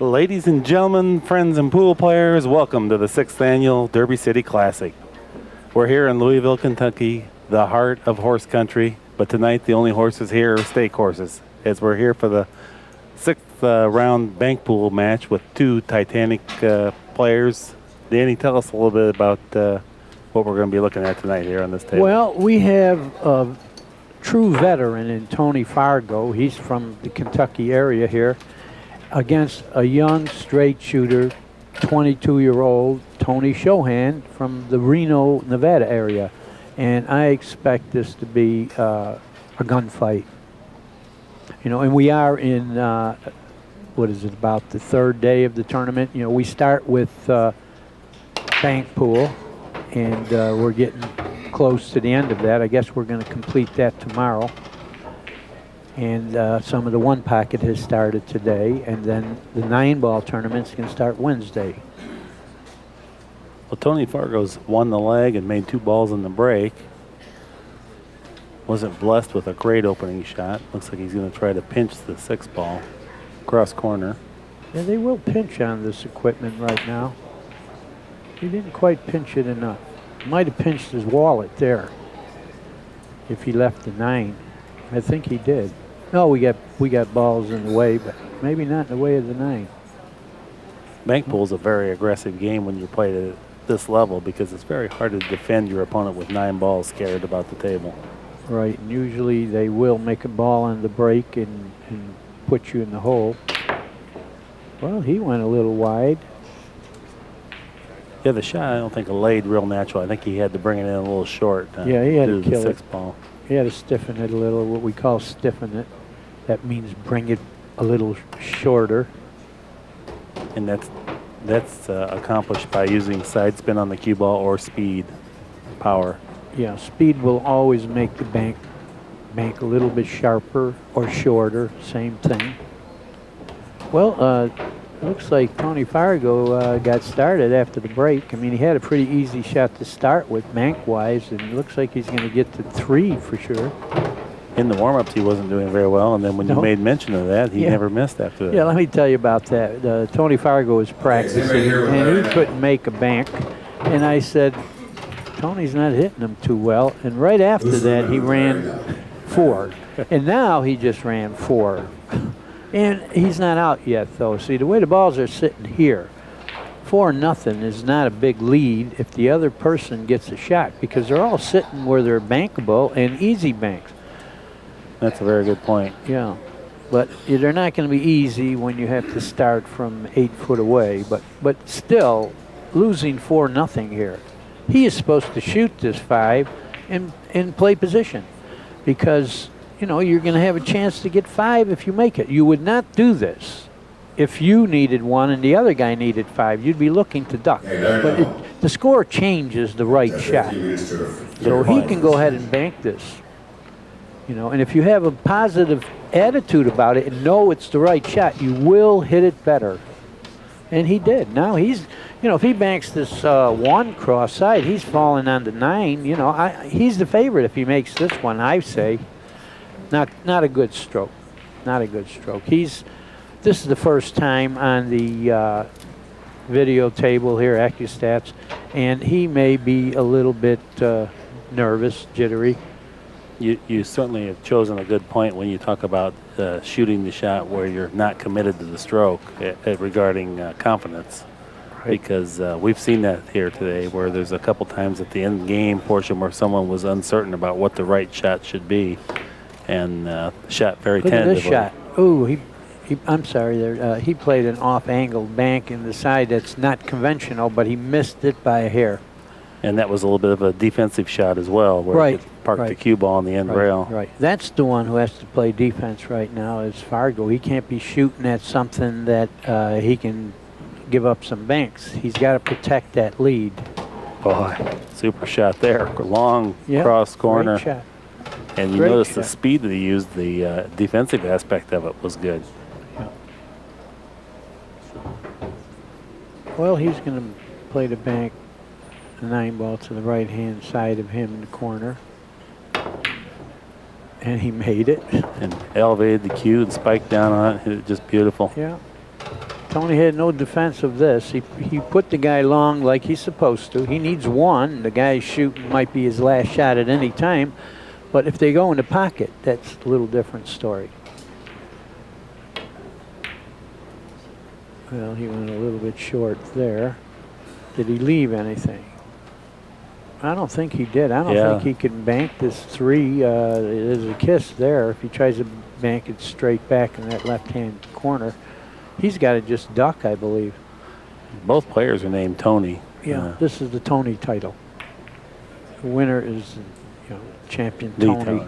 Ladies and gentlemen, friends and pool players, welcome to the 6th Annual Derby City Classic. We're here in Louisville, Kentucky, the heart of horse country, but tonight the only horses here are stake horses, as we're here for the 6th round bank pool match with two Titanic players. Danny, tell us a little bit about what we're going to be looking at tonight here on this table. Well, we have a true veteran in Tony Fargo. He's from the Kentucky area here, against a young straight shooter, 22-year-old Tony Chohan from the Reno, Nevada area. And I expect this to be a gunfight. You know, and we are in, what is it, about the third day of the tournament. You know, we start with bank pool, and we're getting close to the end of that. I guess we're going to complete that tomorrow. And some of the one pocket has started today, and then the 9-ball tournament's going to start Wednesday. Well, Tony Fargo's won the leg and made 2 balls in the break. Wasn't blessed with a great opening shot. Looks like he's going to try to pinch the 6th ball cross corner. Yeah, they will pinch on this equipment right now. He didn't quite pinch it enough. Might have pinched his wallet there if he left the 9. I think he did. No, we got balls in the way, but maybe not in the way of the 9. Bank pool's a very aggressive game when you play at this level because it's very hard to defend your opponent with 9 balls scattered about the table. Right, and usually they will make a ball on the break and put you in the hole. Well, he went a little wide. Yeah, the shot I don't think laid real natural. I think he had to bring it in a little short. Yeah, he had to kill the it. 6th ball. He had to stiffen it a little, what we call stiffen it. That means bring it a little shorter. And that's accomplished by using side spin on the cue ball or speed, power. Yeah, speed will always make the bank a little bit sharper or shorter, same thing. Well, looks like Tony Fargo got started after the break. I mean, he had a pretty easy shot to start with bank-wise, and it looks like he's going to get to 3 for sure. In the warm-ups, he wasn't doing very well, and then when you made mention of that, he never missed after that. Yeah, let me tell you about that. Tony Fargo was practicing, and he couldn't make a bank. And I said, Tony's not hitting them too well. And right after that, he ran 4. And now he just ran 4. And he's not out yet, though. See, the way the balls are sitting here, 4-0 is not a big lead if the other person gets a shot, because they're all sitting where they're bankable and easy banks. That's a very good point. Yeah, but they're not going to be easy when you have to start from 8 foot away. But still, losing 4-0 here. He is supposed to shoot this 5 and play position, because you know you're going to have a chance to get 5 if you make it. You would not do this if you needed 1 and the other guy needed 5. You'd be looking to duck. But the score changes the right shot, so he can go ahead and bank this. You know, and if you have a positive attitude about it and know it's the right shot, you will hit it better. And he did. Now he's, you know, if he banks this 1 cross side, he's falling on the 9. You know, he's the favorite if he makes this one, I say. Not a good stroke. Not a good stroke. This is the first time on the video table here, ACCUSTATS, and he may be a little bit nervous, jittery. You certainly have chosen a good point when you talk about shooting the shot where you're not committed to the stroke regarding confidence. Right. Because we've seen that here today where there's a couple times at the end game portion where someone was uncertain about what the right shot should be and shot very tentatively. Look at this shot. Ooh, I'm sorry there. He played an off-angled bank in the side that's not conventional, but he missed it by a hair. And that was a little bit of a defensive shot as well, where he parked the cue ball on the end rail. Right. That's the one who has to play defense right now is Fargo. He can't be shooting at something that he can give up some banks. He's got to protect that lead. Boy, super shot there. Long cross corner. Great shot. And you notice the speed that he used, the defensive aspect of it was good. Yeah. Well, he's going to play the bank. 9-ball to the right-hand side of him in the corner. And he made it. And elevated the cue and spiked down on it. Hit it just beautiful. Yeah. Tony had no defense of this. He put the guy long like he's supposed to. He needs one. The guy shooting might be his last shot at any time. But if they go in the pocket, that's a little different story. Well, he went a little bit short there. Did he leave anything? I don't think he did. I don't think he can bank this 3. There's a kiss there. If he tries to bank it straight back in that left-hand corner, he's got to just duck, I believe. Both players are named Tony. Yeah, this is the Tony title. The winner is, champion Tony.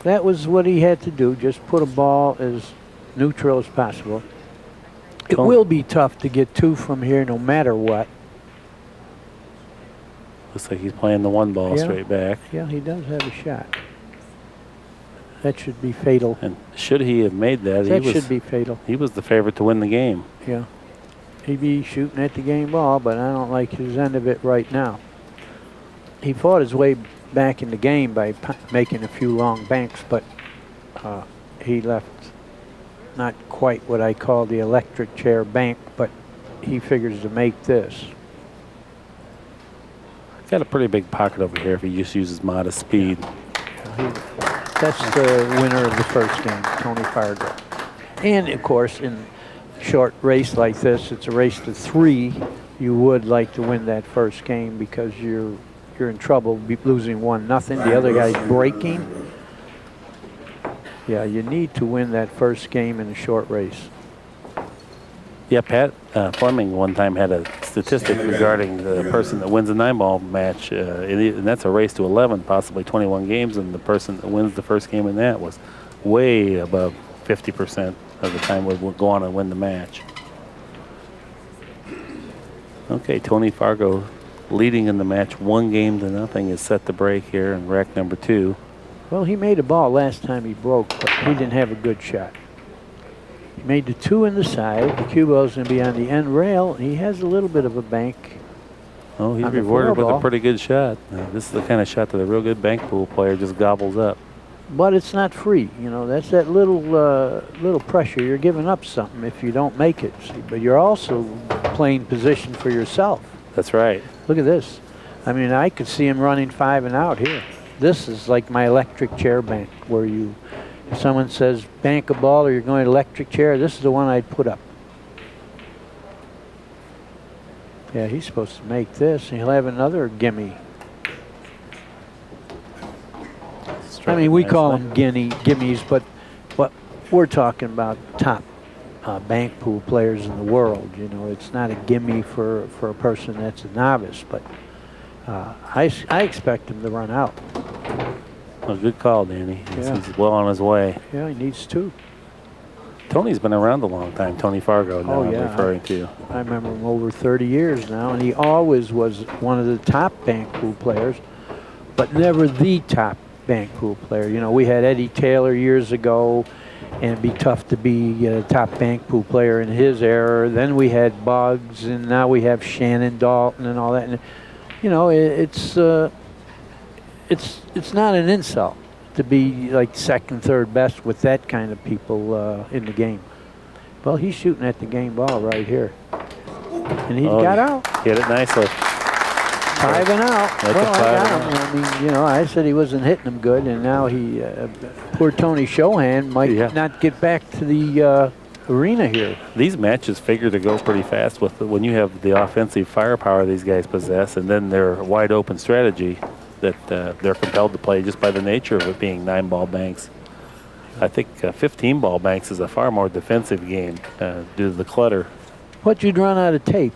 That was what he had to do, just put a ball as neutral as possible. It will be tough to get 2 from here no matter what. Looks like he's playing the 1 ball straight back. Yeah, he does have a shot. That should be fatal. And should he have made that, should be fatal. He was the favorite to win the game. Yeah. He'd be shooting at the game ball, but I don't like his end of it right now. He fought his way back in the game by making a few long banks, but he left not quite what I call the electric chair bank, but he figures to make this. Got a pretty big pocket over here if he just uses modest speed. That's the winner of the first game, Tony Fargo. And of course, in a short race like this, it's a race to 3. You would like to win that first game because you're in trouble losing 1-0. The other guy's breaking. Yeah, you need to win that first game in a short race. Yeah, Pat Fleming one time had a statistic regarding the person that wins a 9-ball match, and that's a race to 11, possibly 21 games, and the person that wins the first game in that was way above 50% of the time would go on and win the match. Okay, Tony Fargo leading in the match 1-0 is set to break here in rack number 2. Well, he made a ball last time he broke, but he didn't have a good shot. He made the 2 in the side. The cue ball's going to be on the end rail. He has a little bit of a bank. Oh, he's rewarded with a pretty good shot. This is the kind of shot that a real good bank pool player just gobbles up. But it's not free. That's that little pressure. You're giving up something if you don't make it. See? But you're also playing position for yourself. That's right. Look at this. I mean, I could see him running 5 and out here. This is like my electric chair bank, where if someone says bank a ball or you're going electric chair, this is the one I'd put up. Yeah, he's supposed to make this, and he'll have another gimme. I mean, we call them gimmies, but we're talking about top bank pool players in the world. It's not a gimme for a person that's a novice, but I expect him to run out. Well, good call, Danny. He's well on his way. Yeah, he needs 2. Tony's been around a long time, Tony Fargo, now I'm referring to. I remember him over 30 years now, and he always was one of the top bank pool players, but never the top bank pool player. We had Eddie Taylor years ago, and it'd be tough to be a top bank pool player in his era. Then we had Buggs, and now we have Shannon Dalton and all that. And, it's not an insult to be like second, third best with that kind of people in the game. Well, he's shooting at the game ball right here. And he got out. Hit it nicely. 5 and out. Well, I got him. I mean, I said he wasn't hitting them good, and now poor Tony Chohan might not get back to the arena here. These matches figure to go pretty fast when you have the offensive firepower these guys possess, and then their wide open strategy that they're compelled to play just by the nature of it being 9-ball banks. I think 15-ball banks is a far more defensive game due to the clutter. What you'd run out of tape?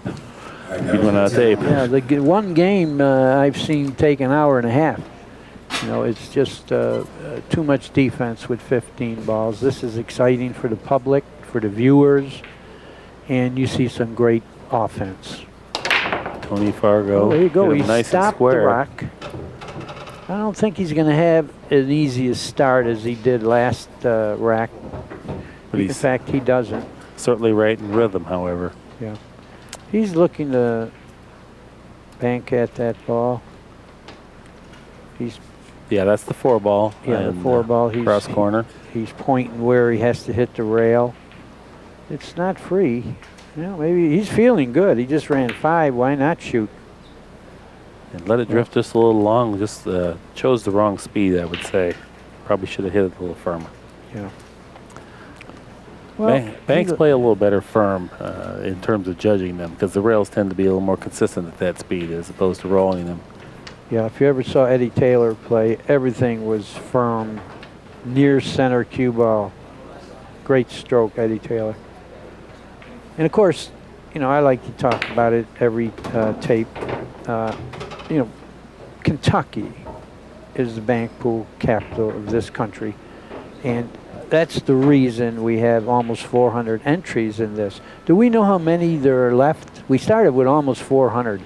You'd run out of tape. Yeah, the one game I've seen take an hour and a half. It's just too much defense with 15 balls. This is exciting for the public, for the viewers, and you see some great offense. Tony Fargo. Oh, there you go. He nice stopped the rock. I don't think he's going to have an easy a start as he did last rack. But in fact, he doesn't. Certainly right in rhythm, however. Yeah. He's looking to bank at that ball. Yeah, that's the 4-ball. Yeah, the 4-ball. Cross corner. He's pointing where he has to hit the rail. it's not free. You know, maybe he's feeling good. He just ran 5. Why not shoot? And let it drift just a little long. Just chose the wrong speed, I would say. Probably should have hit it a little firmer. Yeah. Well, Banks play a little better firm in terms of judging them because the rails tend to be a little more consistent at that speed as opposed to rolling them. Yeah, if you ever saw Eddie Taylor play, everything was firm, near center cue ball. Great stroke, Eddie Taylor. And of course, you know, I like to talk about it every tape. You know, Kentucky is the bank pool capital of this country. And that's the reason we have almost 400 entries in this. Do we know how many there are left? We started with almost 400.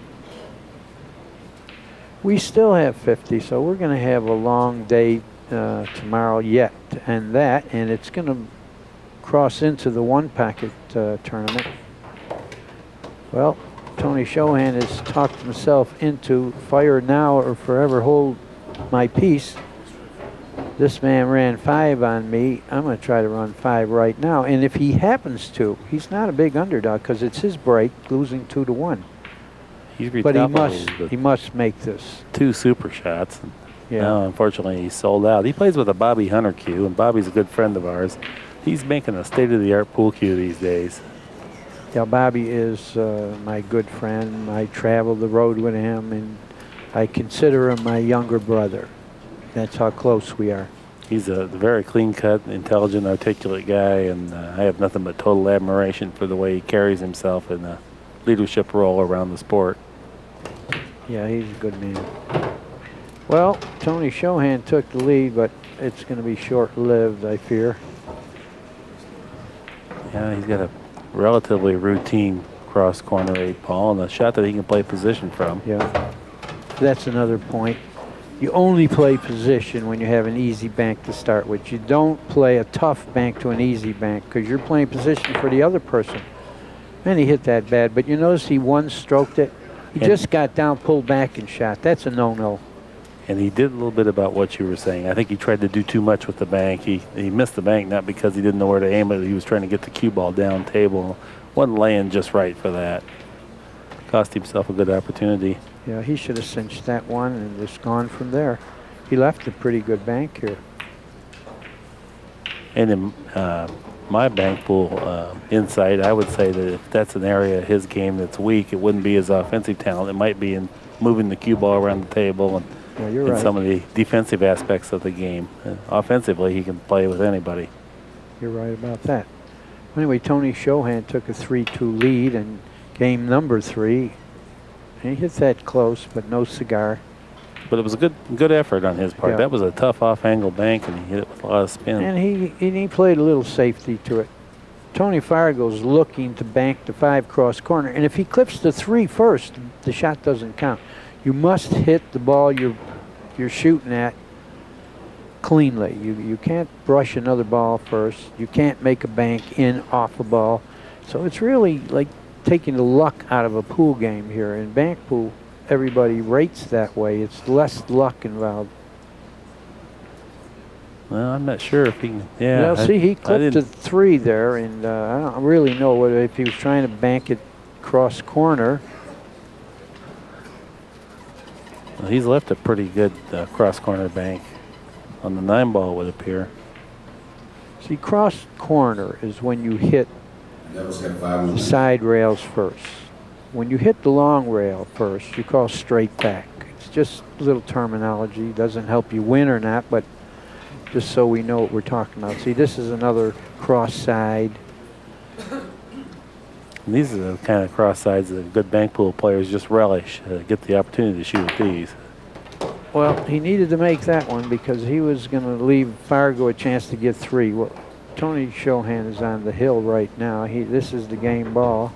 We still have 50, so we're going to have a long day tomorrow yet to end that, and it's going to cross into the one-packet tournament. Well, Tony Chohan has talked himself into fire now or forever hold my peace. This man ran 5 on me. I'm going to try to run 5 right now. And if he happens to, he's not a big underdog because it's his break, losing 2-1. But he must make this. 2 super shots. Yeah. No, unfortunately, he's sold out. He plays with a Bobby Hunter cue, and Bobby's a good friend of ours. He's making a state-of-the-art pool cue these days. Yeah, Bobby is my good friend. I travel the road with him, and I consider him my younger brother. That's how close we are. He's a very clean-cut, intelligent, articulate guy, and I have nothing but total admiration for the way he carries himself in a leadership role around the sport. Yeah, he's a good man. Well, Tony Chohan took the lead, but it's going to be short-lived, I fear. Yeah, he's got a relatively routine cross-corner 8-ball and a shot that he can play position from. Yeah, that's another point. You only play position when you have an easy bank to start with. You don't play a tough bank to an easy bank because you're playing position for the other person. And he hit that bad, but you notice he one-stroked it. He just got down, pulled back, and shot. That's a no-no. And he did a little bit about what you were saying. I think he tried to do too much with the bank. He missed the bank not because he didn't know where to aim it. He was trying to get the cue ball down table. Wasn't laying just right for that. Cost himself a good opportunity. Yeah, he should have cinched that one and just gone from there. He left a pretty good bank here. And in my bank pool insight, I would say that if that's an area of his game that's weak, it wouldn't be his offensive talent. It might be in moving the cue ball around the table and Yeah, you're right. some of the defensive aspects of the game. Offensively, he can play with anybody. You're right about that. Anyway, Tony Chohan took a 3-2 lead in game number 3. And he hit that close, but no cigar. But it was a good effort on his part. Yeah. That was a tough off-angle bank, and he hit it with a lot of spin. And he played a little safety to it. Tony Fargo's looking to bank the 5 cross corner, and if he clips the 3 first, the shot doesn't count. You must hit the ball you're shooting at cleanly. You can't brush another ball first. You can't make a bank in off a ball. So it's really like taking the luck out of a pool game here. In bank pool, everybody rates that way. It's less luck involved. Well, I'm not sure if he can. Yeah. Well, see, he clipped the 3 there, and I don't really know whether if he was trying to bank it cross corner. Well, he's left a pretty good cross corner bank on the 9-ball, it would appear. See, cross corner is when you hit the side rails first. When you hit the long rail first, you call straight back. It's just a little terminology. Doesn't help you win or not, but just so we know what we're talking about. See, this is another cross side. And these are the kind of cross sides that good bank pool players just relish, get the opportunity to shoot at these. Well, he needed to make that one because he was going to leave Fargo a chance to get 3. Well, Tony Chohan is on the hill right now. This is the game ball.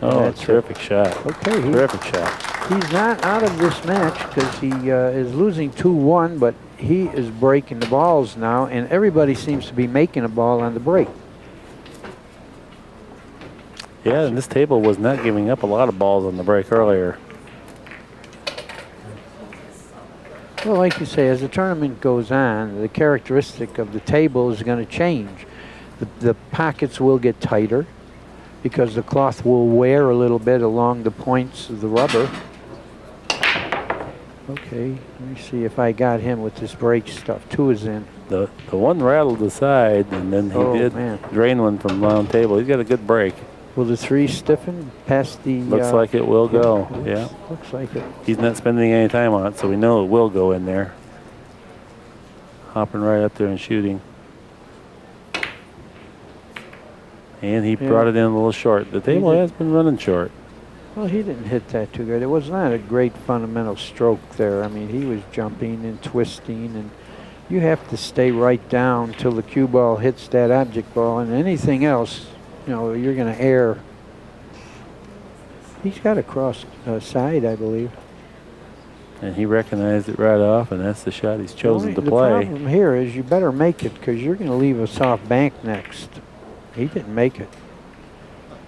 Oh, that's a terrific shot. Okay. Terrific shot. He's not out of this match because he is losing 2-1, but he is breaking the balls now, and everybody seems to be making a ball on the break. Yeah, and this table was not giving up a lot of balls on the break earlier. Well, like you say, as the tournament goes on, the characteristic of the table is going to change. The pockets will get tighter because the cloth will wear a little bit along the points of the rubber. Okay, let me see if I got him with this brake stuff. 2 is in. The one rattled the side, and then he did drain one from round table. He's got a good break. Will the 3 stiffen past the... Looks like it will go, yeah. Looks like it. He's not spending any time on it, so we know it will go in there. Hopping right up there and shooting. And he brought it in a little short. The table has been running short. Well, he didn't hit that too good. It was not a great fundamental stroke there. I mean, he was jumping and twisting, and you have to stay right down till the cue ball hits that object ball, and anything else, you know, you're going to err. He's got a cross side, I believe. And he recognized it right off, and that's the shot he's chosen to play. The problem here is you better make it because you're going to leave a soft bank next. He didn't make it.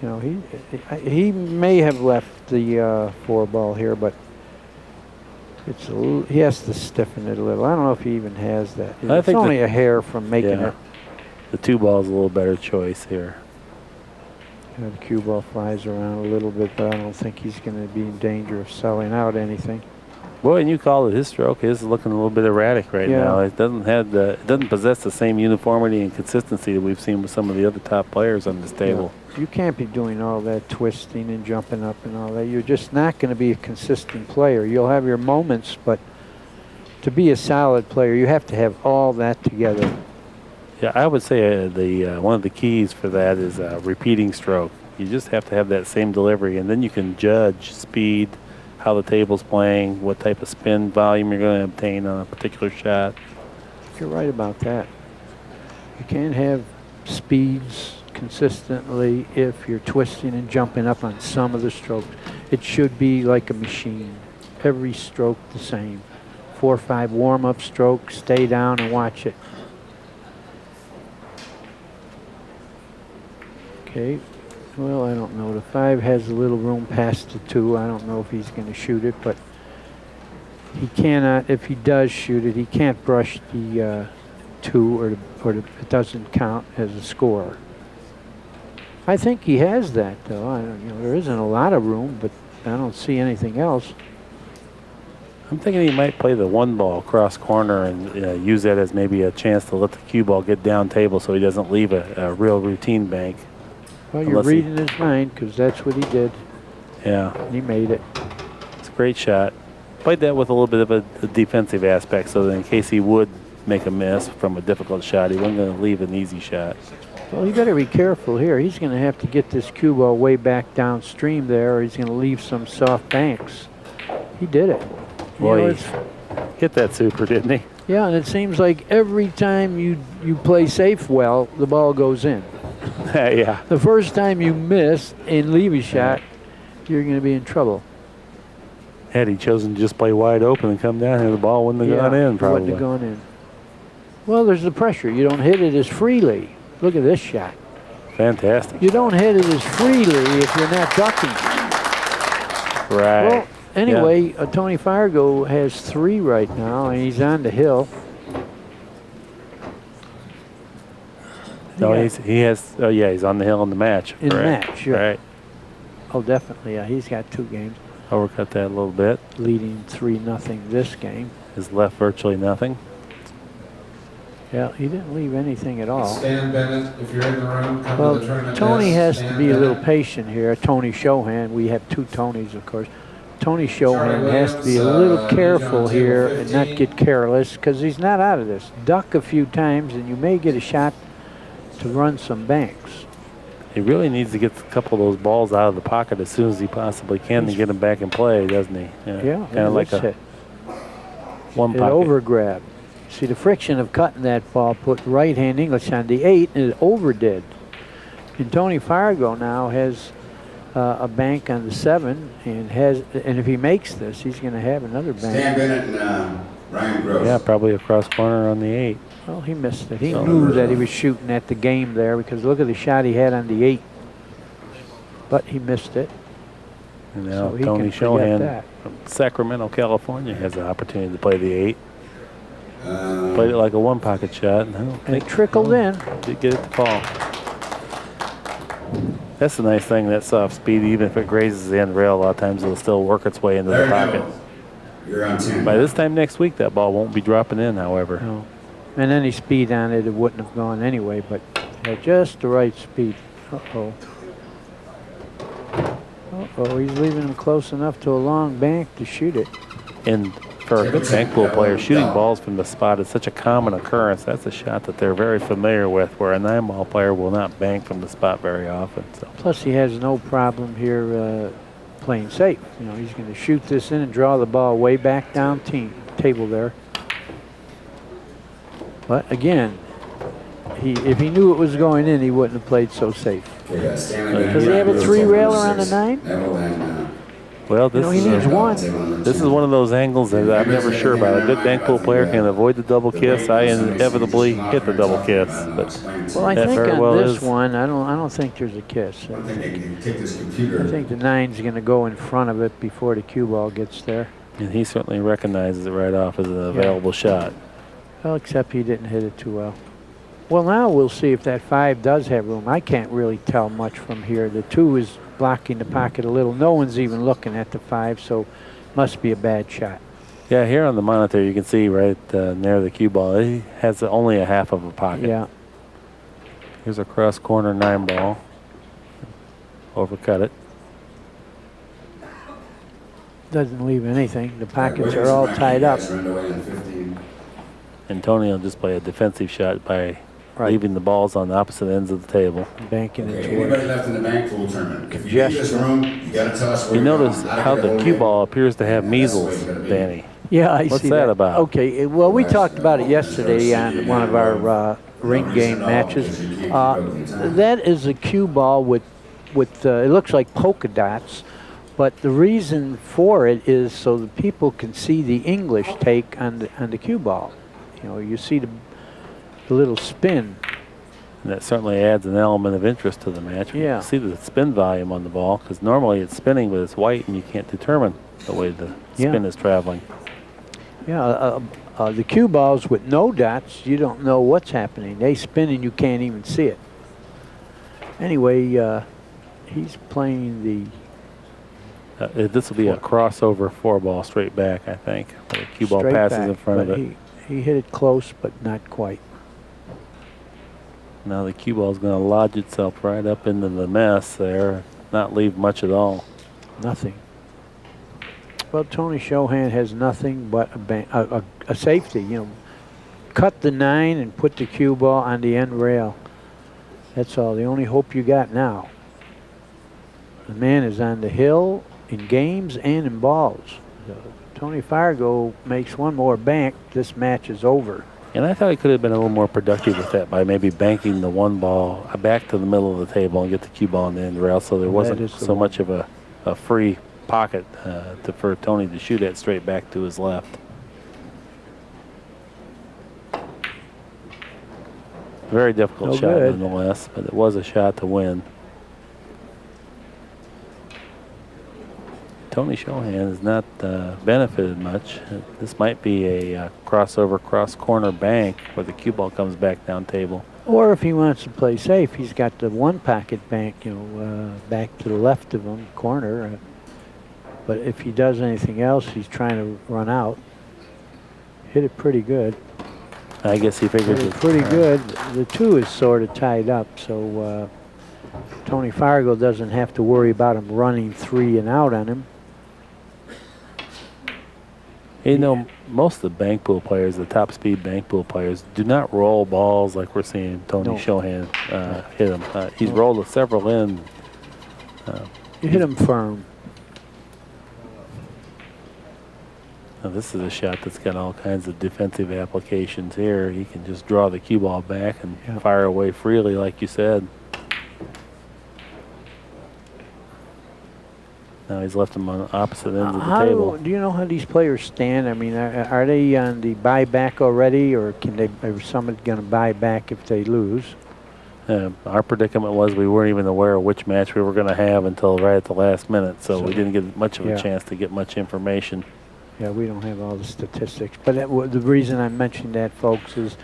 You know, he may have left the 4 ball here, but it's a little, he has to stiffen it a little. I don't know if he even has that. It's only a hair from making it. The 2 ball is a little better choice here. You know, the cue ball flies around a little bit, but I don't think he's going to be in danger of selling out anything. Boy, and you call it his stroke. His is looking a little bit erratic right now. It doesn't have it doesn't possess the same uniformity and consistency that we've seen with some of the other top players on this table. Yeah. You can't be doing all that twisting and jumping up and all that. You're just not going to be a consistent player. You'll have your moments, but to be a solid player, you have to have all that together. Yeah, I would say one of the keys for that is repeating stroke. You just have to have that same delivery, and then you can judge speed, how the table's playing, what type of spin volume you're going to obtain on a particular shot. You're right about that. You can't have speeds consistently if you're twisting and jumping up on some of the strokes. It should be like a machine. Every stroke the same. 4 or 5 warm-up strokes, stay down and watch it. Okay. Well, I don't know. The 5 has a little room past the 2. I don't know if he's going to shoot it, but he cannot. If he does shoot it, he can't brush the 2, or it doesn't count as a score. I think he has that, though. You know, there isn't a lot of room, but I don't see anything else. I'm thinking he might play the 1 ball cross corner and use that as maybe a chance to let the cue ball get down table so he doesn't leave a real routine bank. Well, you're reading his mind because that's what he did. Yeah. And he made it. It's a great shot. Played that with a little bit of a defensive aspect so that in case he would make a miss from a difficult shot, he wasn't going to leave an easy shot. Well, you better be careful here. He's going to have to get this cue ball way back downstream there, or he's going to leave some soft banks. He did it. Boy, he hit that super, didn't he? Yeah, and it seems like every time you play safe well, the ball goes in. Yeah. The first time you miss and leave a shot, you're going to be in trouble. Had he chosen to just play wide open and come down here, the ball wouldn't have gone in, probably. Wouldn't have gone in. Well, there's the pressure. You don't hit it as freely. Look at this shot. Fantastic. You don't hit it as freely if you're not ducking. Right. Well, anyway, Tony Fargo has 3 right now, and he's on the hill. No, he has. Oh yeah, he's on the hill in the match. In the match, yeah. Right. Oh, definitely. Yeah, he's got 2 games. Overcut that a little bit. Leading 3-0 this game. Has left virtually nothing. Yeah, he didn't leave anything at all. Stan Bennett, if you're in the room, come to the tournament. Tony has to be a little Bennett. patient here. Tony Chohan, we have 2 Tonys, of course. Tony Chohan has to be a little careful here and not get careless because he's not out of this. Duck a few times and you may get a shot to run some banks. He really needs to get a couple of those balls out of the pocket as soon as he possibly can to get them back in play, doesn't he? Yeah, kind of like a hit. one It pocket. over grabbed. See, the friction of cutting that ball put right-hand English on the 8, and it overdid. And Tony Fargo now has a bank on the 7, and if he makes this, he's going to have another bank. Stan Bennett and Ryan Gross. Yeah, probably a cross corner on the 8. Well, he missed it. He knew that he was shooting at the game there because look at the shot he had on the 8. But he missed it. And now So he Tony can forget Chohan that. from Sacramento, California has the opportunity to play the 8. Played it like a 1 pocket shot. And And it trickled in. Did get it to fall. That's the nice thing, that soft speed, even if it grazes the end rail, a lot of times it'll still work its way into There the you pocket. go. You're on 10. By this time next week, that ball won't be dropping in, however. No. And any speed on it, it wouldn't have gone anyway, but at just the right speed. Uh-oh. Uh-oh, he's leaving him close enough to a long bank to shoot it. And for a good bank pool player, shooting balls from the spot is such a common occurrence. That's a shot that they're very familiar with, where a 9-ball player will not bank from the spot very often. So. Plus, he has no problem here playing safe. You know, he's going to shoot this in and draw the ball way back down table there. But again, if he knew it was going in, he wouldn't have played so safe. Does Does he have a 3-railer on the 9? Well, this he needs one. This is one of those angles that I'm never sure about. A good bank pool player can avoid the double kiss. I inevitably hit the double kiss. But well, I that think very on well this is. one, I don't think there's a kiss. I think the 9's going to go in front of it before the cue ball gets there. And he certainly recognizes it right off as an available shot. Well, except he didn't hit it too well. Well, now we'll see if that 5 does have room. I can't really tell much from here. The 2 is blocking the pocket a little. No one's even looking at the 5, so must be a bad shot. Yeah, here on the monitor you can see right near the cue ball, he has only a half of a pocket. Yeah. Here's a cross corner 9-ball. Overcut it. Doesn't leave anything. The pockets are all tied up. And Tony will just play a defensive shot by leaving the balls on the opposite ends of the table. Banking into Anybody it. left in the bank pool tournament? If you Congestion. leave this room, you got to tell us where You you're notice going. how the cue ball appears to have measles, That's the way it's Danny. Yeah, I What's see that about? Okay, well, we talked about it yesterday on one of our ring game matches. That is a cue ball with it looks like polka dots, but the reason for it is so that people can see the English take on the cue ball. You know, you see the little spin. And that certainly adds an element of interest to the match. Yeah. You see the spin volume on the ball, because normally it's spinning, but it's white, and you can't determine the way the spin is traveling. Yeah, the cue balls with no dots, you don't know what's happening. They spin and you can't even see it. Anyway, he's playing the This will be a crossover 4-ball straight back, I think. The cue ball straight passes back, in front of but it. He hit it close, but not quite. Now the cue ball is going to lodge itself right up into the mess there, not leave much at all. Nothing. Well, Tony Chohan has nothing but a safety. You know, cut the 9 and put the cue ball on the end rail. That's all. The only hope you got now. The man is on the hill in games and in balls. Tony Fargo makes one more bank. This match is over. And I thought he could have been a little more productive with that by maybe banking the 1 ball back to the middle of the table and get the cue ball on the end rail, so there wasn't so much of a free pocket for Tony to shoot at straight back to his left. Very difficult shot nonetheless, but it was a shot to win. Tony Chohan has not benefited much. This might be a crossover cross-corner bank where the cue ball comes back down table. Or if he wants to play safe, he's got the 1-pocket bank, you know, back to the left of him, corner. But if he does anything else, he's trying to run out. Hit it pretty good. I guess he figures it's pretty good. The 2 is sort of tied up, so Tony Fargo doesn't have to worry about him running 3 and out on him. You know, most of the bank pool players, the top speed bank pool players, do not roll balls like we're seeing Tony Chohan hit them. He's rolled several in. You hit him firm. Now this is a shot that's got all kinds of defensive applications here. He can just draw the cue ball back and fire away freely, like you said. Now he's left them on opposite ends of the table. Do you know how these players stand? I mean, are they on the buyback already, or is somebody going to buy back if they lose? Our predicament was we weren't even aware of which match we were going to have until right at the last minute, so we didn't get much of a chance to get much information. Yeah, we don't have all the statistics. But the reason I mentioned that, folks, is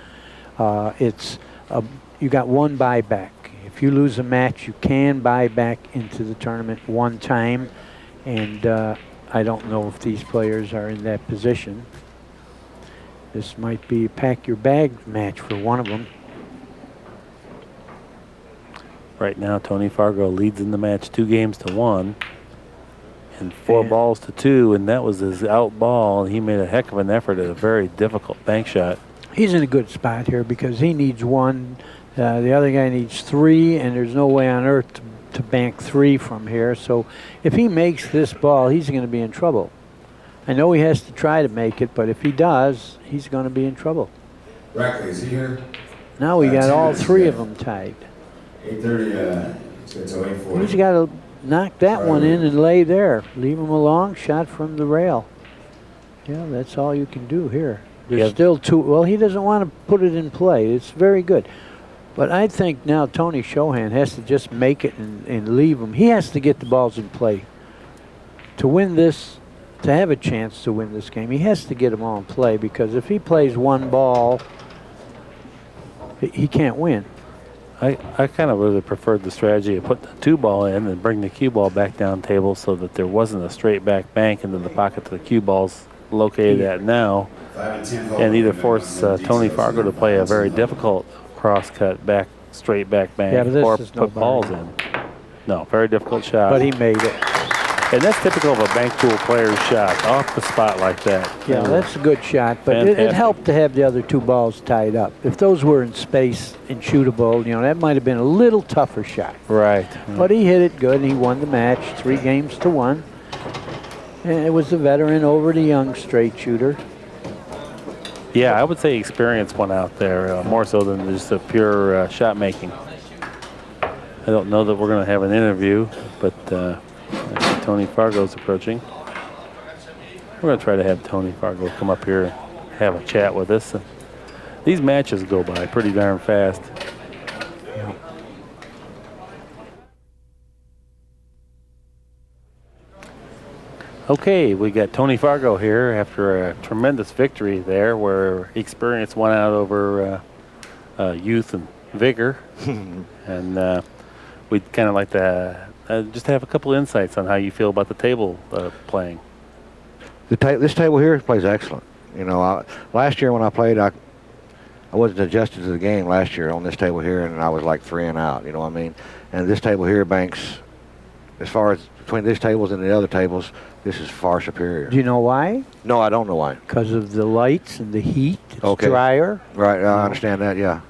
you got 1 buyback. if you lose a match, you can buy back into the tournament one time. And I don't know if these players are in that position. This might be a pack your bag match for one of them. Right now, Tony Fargo leads in the match 2-1 and 4 balls to 2, and that was his out ball. He made a heck of an effort at a very difficult bank shot. He's in a good spot here because he needs 1. The other guy needs 3, and there's no way on earth to bank 3 from here. So if he makes this ball, he's going to be in trouble. I know he has to try to make it, but if he does, he's going to be in trouble. Brackley, is he here? Now we got all 3 of them tied. 8:30, it's 8:40. He's got to knock that one in and lay there. Leave him a long shot from the rail. Yeah, that's all you can do here. There's still 2. Well, he doesn't want to put it in play. It's very good. But I think now Tony Chohan has to just make it and leave him. He has to get the balls in play. To win this, to have a chance to win this game, he has to get them all in play, because if he plays 1 ball, he can't win. I kind of really preferred the strategy of put the 2 ball in and bring the cue ball back down table so that there wasn't a straight back bank into the pocket that the cue ball's located at now, and either force Tony Fargo to play a very difficult cross-cut back, straight back bank, or put balls in. No, very difficult shot. But he made it. And that's typical of a bank pool player's shot, off the spot like that. Yeah, that's a good shot, but it helped to have the other 2 balls tied up. If those were in space and shootable, you know, that might have been a little tougher shot. Right. But he hit it good, and he won the match 3-1. And it was the veteran over the young straight shooter. Yeah, I would say experience won out there, more so than just a pure shot making. I don't know that we're going to have an interview, but Tony Fargo's approaching. We're going to try to have Tony Fargo come up here and have a chat with us. These matches go by pretty darn fast. Yeah. Okay, we got Tony Fargo here after a tremendous victory there, where experience won out over youth and vigor. And we'd kind of like to just have a couple insights on how you feel about the table playing. This table here plays excellent. You know, last year when I played, I wasn't adjusted to the game last year on this table here, and I was like 3 and out. You know what I mean? And this table here banks, as far as between these tables and the other tables, this is far superior. Do you know why? No, I don't know why. Because of the lights and the heat. It's drier. Right, I understand that, yeah.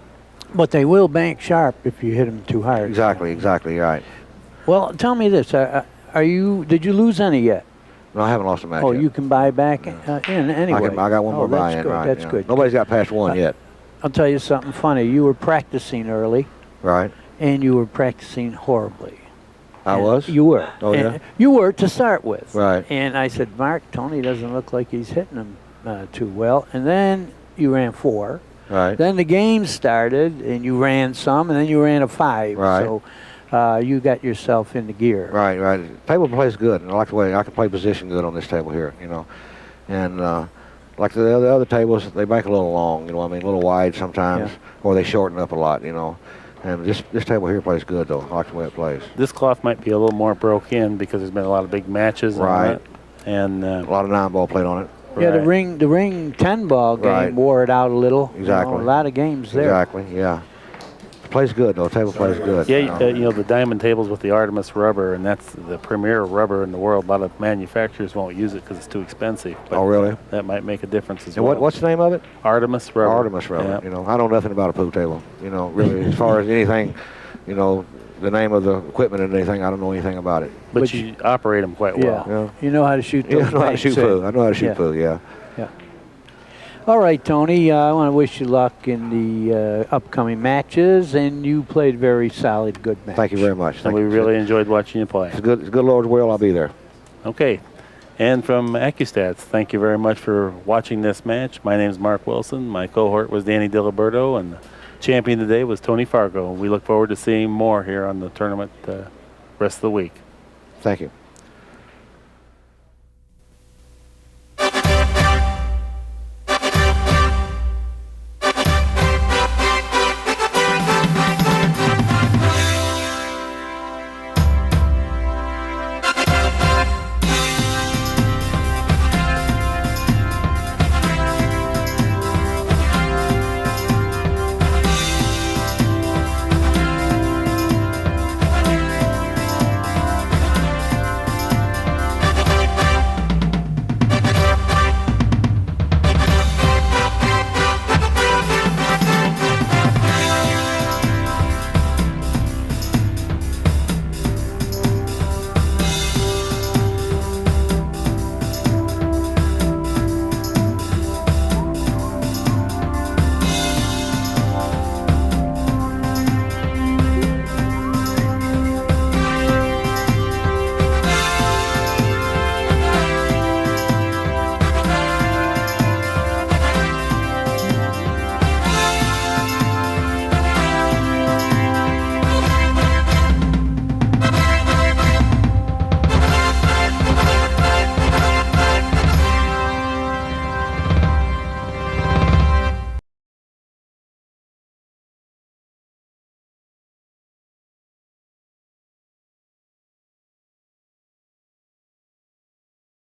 But they will bank sharp if you hit them too hard. Exactly, right. Well, tell me this. Did you lose any yet? No, I haven't lost a match Oh, yet. you can buy back in anyway. I got one more buy-in, right. That's good. Nobody's got past 1 yet. I'll tell you something funny. You were practicing early. Right. And you were practicing horribly. I was? You were. Oh, yeah? You were to start with. Right. And I said, Mark, Tony doesn't look like he's hitting them too well. And then you ran 4. Right. Then the game started, and you ran some, and then you ran a 5. Right. So you got yourself into gear. Right. Table plays good, and I like the way I can play position good on this table here, you know. And like the other tables, they bank a little long, you know what I mean, a little wide sometimes, or they shorten up a lot, you know. And this table here plays good, though. I like the way it plays. This cloth might be a little more broke in because there's been a lot of big matches. Right. And a lot of 9-ball played on it. Yeah, the ring 10-ball game wore it out a little. Exactly. You know, a lot of games there. Exactly, yeah. It plays good, though. The table plays good. Yeah, you know, the diamond tables with the Artemis rubber, and that's the premier rubber in the world. A lot of manufacturers won't use it because it's too expensive. But oh, really? That might make a difference as and well. What's the name of it? Artemis rubber. Artemis rubber. Yep. You know, I know nothing about a pool table. You know, really, as far as anything, you know, the name of the equipment and anything, I don't know anything about it. But you operate them quite well. Yeah. You know how to shoot those. Yeah, I know how to shoot pool. I know how to shoot pool, yeah. All right, Tony, I want to wish you luck in the upcoming matches, and you played very solid, good match. Thank you very much. And we really enjoyed watching you play. It's good Lord's will, I'll be there. Okay. And from ACCUSTATS, thank you very much for watching this match. My name is Mark Wilson. My cohort was Danny Diliberto, and the champion today was Tony Fargo. We look forward to seeing more here on the tournament rest of the week. Thank you.